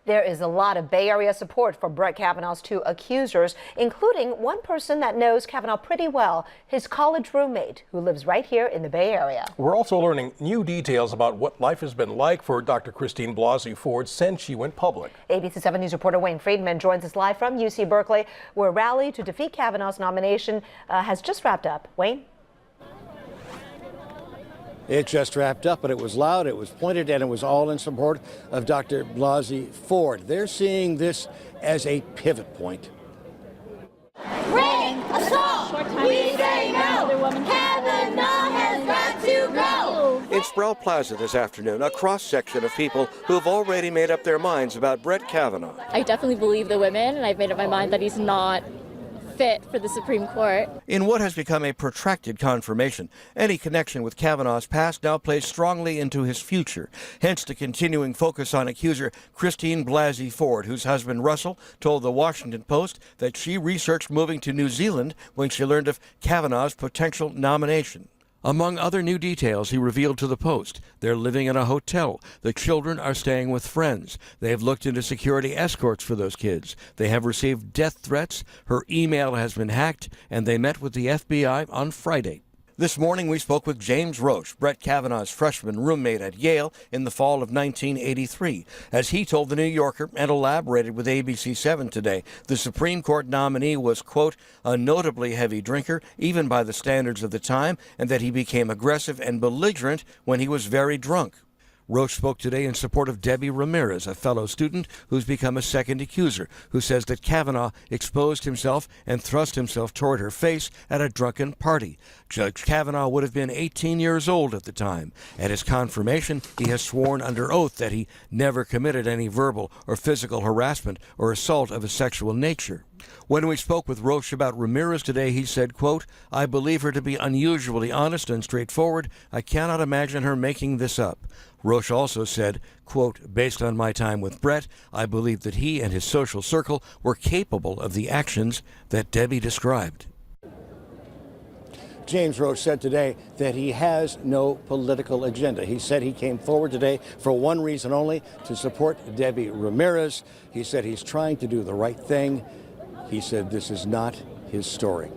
There is a lot of Bay Area support for Brett Kavanaugh's two accusers, including one person that knows Kavanaugh pretty well, his college roommate, who lives right here in the Bay Area. We're also learning new details about what life has been like for Dr. Christine Blasey Ford since she went public. ABC 7 News reporter Wayne Friedman joins us live from UC Berkeley, where a rally to defeat Kavanaugh's nomination has just wrapped up. Wayne? It just wrapped up, but it was loud, it was pointed, and it was all in support of Dr. Blasey Ford. They're seeing this as a pivot point. Rape, assault, we say no. Kavanaugh has got to go. In Sproul Plaza this afternoon, a cross-section of people who have already made up their minds about Brett Kavanaugh. I definitely believe the women, and I've made up my mind that he's not fit for the Supreme Court. In what has become a protracted confirmation, any connection with Kavanaugh's past now plays strongly into his future. Hence the continuing focus on accuser Christine Blasey Ford, whose husband Russell told the Washington Post that she researched moving to New Zealand when she learned of Kavanaugh's potential nomination. Among other new details he revealed to the Post, they're living in a hotel. The children are staying with friends. They have looked into security escorts for those kids. They have received death threats. Her email has been hacked, and they met with the FBI on Friday. This morning we spoke with James Roche, Brett Kavanaugh's freshman roommate at Yale in the fall of 1983. As he told the New Yorker and elaborated with ABC 7 today, the Supreme Court nominee was, quote, a notably heavy drinker, even by the standards of the time, and that he became aggressive and belligerent when he was very drunk. Roche spoke today in support of Debbie Ramirez, a fellow student who's become a second accuser, who says that Kavanaugh exposed himself and thrust himself toward her face at a drunken party. Judge Kavanaugh would have been 18 years old at the time. At his confirmation, he has sworn under oath that he never committed any verbal or physical harassment or assault of a sexual nature. When we spoke with Roche about Ramirez today, he said, quote, I believe her to be unusually honest and straightforward. I cannot imagine her making this up. Roche also said, quote, based on my time with Brett, I believe that he and his social circle were capable of the actions that Debbie described. James Roche said today that he has no political agenda. He said he came forward today for one reason only, to support Debbie Ramirez. He said he's trying to do the right thing. He said this is not his story.